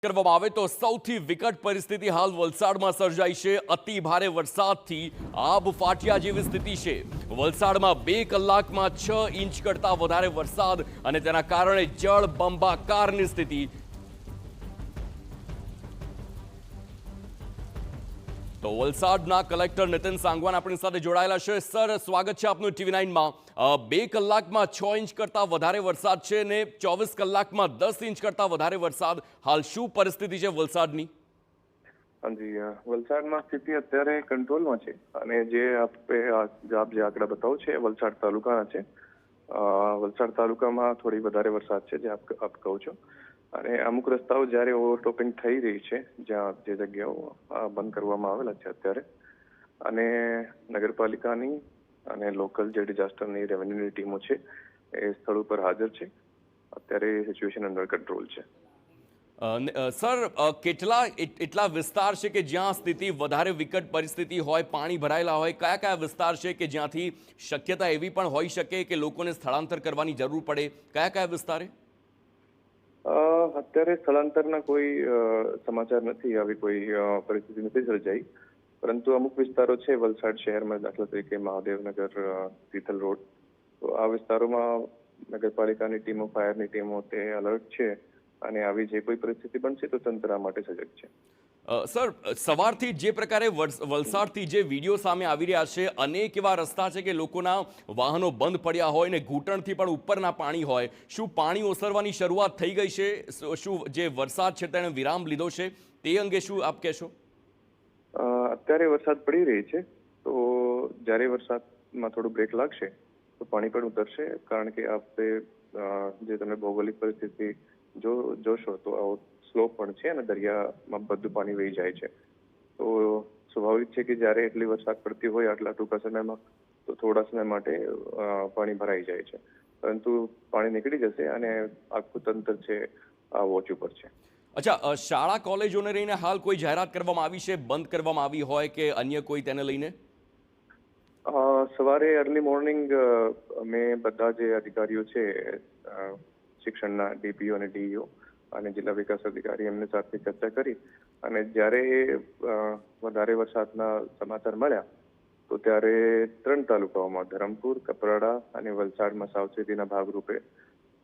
કરવામાં આવે તો સૌથી વિકટ પરિસ્થિતિ હાલ વલસાડમાં સર્જાઈ છે। અતિ ભારે વરસાદથી આબ ફાટ્યા જેવી સ્થિતિ છે। વલસાડમાં 2 કલાકમાં 6 ઇંચ કરતા વધારે વરસાદ અને તેના કારણે જળબંબાકારની સ્થિતિ। તો વલસાડના કલેક્ટર નીતિન સાંગવાન આપણી સાથે જોડાયેલા છે। સર, સ્વાગત છે આપનું TV9 માં। 2 કલાકમાં 6 ઇંચ કરતા વધારે વરસાદ છે ને 24 કલાકમાં 10 ઇંચ કરતા વધારે વરસાદ। હાલ શું પરિસ્થિતિ છે વલસાડની? જી, વલસાડમાં સ્થિતિ અત્યારે કંટ્રોલમાં છે અને જે આપ જે આંકડા બતાવો છે વલસાડ તાલુકાના છે। વલસાડ તાલુકામાં થોડી વધારે વરસાદ છે જે આપ કહો છો, અને અમુક રસ્તાઓ જ્યારે ઓવરટોપિંગ થઈ રહી છે જ્યાં જે જગ્યાઓ બંધ કરવામાં આવેલા છે અત્યારે, અને નગરપાલિકાની અને લોકલ જે ડિઝાસ્ટરની રેવન્યુની ટીમો છે એ સ્થળ ઉપર હાજર છે। અત્યારે સિચ્યુએશન અંડર કંટ્રોલ છે। સર, એટલા વિસ્તાર છે કે જ્યાં સ્થિતિ વધારે વિકટ પરિસ્થિતિ હોય, પાણી ભરાયેલા હોય? કયા વિસ્તાર છે કે જ્યાંથી શક્યતા એવી પણ હોઈ શકે કે લોકોને સ્થળાંતર કરવાની જરૂર પડે? કયા વિસ્તારે? અત્યારે સ્થળાંતરના કોઈ સમાચાર નથી, આવી કોઈ પરિસ્થિતિ નથી સર્જાઈ, પરંતુ અમુક વિસ્તારો છે વલસાડ શહેરમાં, દાખલા તરીકે મહાદેવનગર, તિથલ રોડ, તો આ વિસ્તારોમાં નગરપાલિકાની ટીમો, ફાયરની ટીમો તે એલર્ટ છે અને આવી જે કોઈ પરિસ્થિતિ બનશે તો તંત્ર આ માટે સજગ છે। સર, સવારથી જે પ્રકારે વલસાડથી જે વિડીયો સામે આવી રહ્યા છે, અનેક એવા રસ્તા છે કે લોકોના વાહનો બંધ પડ્યા હોય ને ઘૂંટણથી પણ ઉપરના પાણી હોય। શું પાણી ઓસરવાની શરૂઆત થઈ ગઈ છે? શું જે વરસાદ છે તેણે વિરામ લીધો છે? તે અંગે શું આપ કહેશો? અત્યારે વરસાદ પડી રહી છે, તો જ્યારે વરસાદમાં થોડું બ્રેક લાગશે તો પાણી પણ ઉતરશે, કારણ કે આપણે જે તમે ભૌગોલિક પરિસ્થિતિ જોશો તો આવો સ્લોપ પણ છે અને દરિયામાં બધું પાણી વહી જાય છે, તો સ્વાભાવિક છે કે જ્યારે એટલી વરસાદ પડતી હોય આટલા ટૂંકા સમયમાં તો થોડા સમય માટે પાણી ભરાઈ જાય છે, પરંતુ પાણી નીકળી જશે અને આખું તંત્ર છે આ વોચ ઉપર છે। અચ્છા, શાળા કોલેજોને લઈને હાલ કોઈ જાહેરાત કરવામાં આવી છે, બંધ કરવામાં આવી હોય કે અન્ય કોઈ તેને લઈને? સવારે અર્લી મોર્નિંગ મેં બધા જે અધિકારીઓ છે શિક્ષણના ડીપીઓ અને ડીઈઓ અને જિલ્લા વિકાસ અધિકારી એમની સાથે ચર્ચા કરી, અને જ્યારે વધારે વરસાદના સમાચાર મળ્યા તો ત્યારે 3 તાલુકાઓમાં ધરમપુર, કપરાડા અને વલસાડમાં સાવચેતીના ભાગરૂપે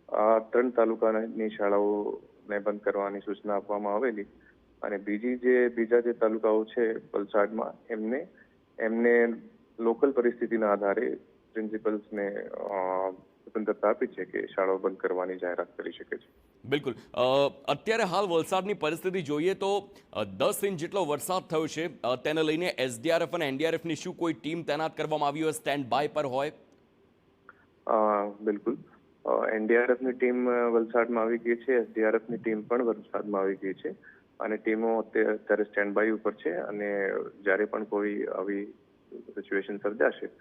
આ 3 તાલુકાની શાળાઓને બંધ કરવાની સૂચના આપવામાં આવેલી, અને બીજા જે તાલુકાઓ છે વલસાડમાં એમને લોકલ પરિસ્થિતિના આધારે પ્રિન્સિપલ્સને સ્વતંત્રતા આપી છે કે શાળાઓ બંધ કરવાની જાહેરાત કરી શકે છે। બિલકુલ। અત્યારે હાલ વલસાડની પરિસ્થિતિ જોઈએ તો 10 ઇંચ જેટલો વરસાદ થયો છે, તેને લઈને એસડીઆરએફ અને એનડીઆરએફની શું કોઈ ટીમ તૈનાત કરવામાં આવી હોય, સ્ટેન્ડ બાય પર હોય? બિલકુલ, એનડીઆરએફની ટીમ વલસાડમાં આવી ગઈ છે, એસડીઆરએફની ટીમ પણ વલસાડમાં આવી ગઈ છે, અને ટીમો અત્યારે સ્ટેન્ડ બાય ઉપર છે, અને જ્યારે પણ કોઈ આવી સિચ્યુએશન સર્જાશે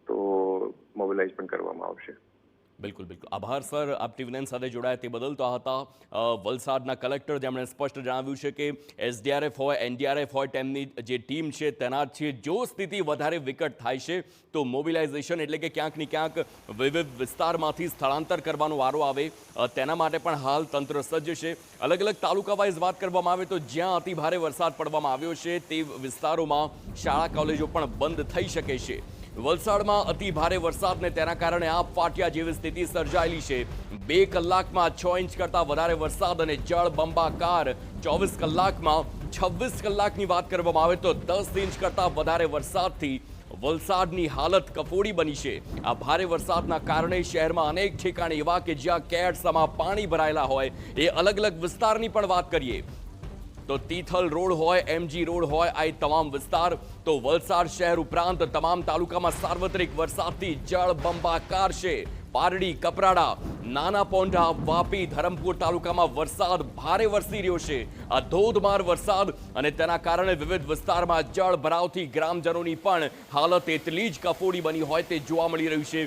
તો મોબિલાઇઝ પણ કરવામાં આવશે। બિલકુલ। આભાર સર, આપ TV9 સાથે જોડાયા તે બદલ। તો આ હતા વલસાડના કલેક્ટર, જેમણે સ્પષ્ટ જણાવ્યું છે કે એસડીઆરએફ હોય, એનડીઆરએફ હોય, તેમની જે ટીમ છે તેનાત છે। જો સ્થિતિ વધારે વિકટ થાય છે તો મોબિલાઇઝેશન એટલે કે ક્યાંક ને ક્યાંક વિવિધ વિસ્તારમાંથી સ્થળાંતર કરવાનો વારો આવે, તેના માટે પણ હાલ તંત્ર સજ્જ છે। અલગ અલગ તાલુકા વાઇઝ વાત કરવામાં આવે તો જ્યાં અતિ ભારે વરસાદ પડવામાં આવ્યો છે તે વિસ્તારોમાં શાળા કોલેજો પણ બંધ થઈ શકે છે। વલસાડમાં અતિ ભારે વરસાદને તેના કારણે આબ ફાટ્યા જેવી સ્થિતિ સર્જાયેલી છે। 2 કલાકમાં 6 ઇંચ કરતા વધારે વરસાદ અને જળબંબાકાર। 24 કલાકમાં 26 કલાકની વાત કરવામાં આવે તો 10 ઇંચ કરતા વધારે વરસાદથી વલસાડની હાલત કફોડી બની છે। આ ભારે વરસાદના કારણે શહેરમાં અનેક ઠેકાણે એવા કે જ્યાં કેડસમાં પાણી ભરાયેલા હોય, એ અલગ અલગ વિસ્તારની પણ વાત કરીએ તો તિથલ રોડ હોય, એમજી રોડ હોય, આ તમામ વિસ્તાર, તો વલસાડ શહેર ઉપરાંત તમામ તાલુકામાં સાર્વત્રિક વરસાદથી જળબંબાકાર છે। પારડી, કપરાડા, નાના પોંઢા, વાપી, ધરમપુર તાલુકામાં વરસાદ ભારે વરસી રહ્યો છે। આ ધોધમાર વરસાદ અને તેના કારણે વિવિધ વિસ્તારમાં જળ ભરાવથી ગ્રામજનોની પણ હાલત એટલી જ કફોડી બની હોય તે જોવા મળી રહ્યું છે।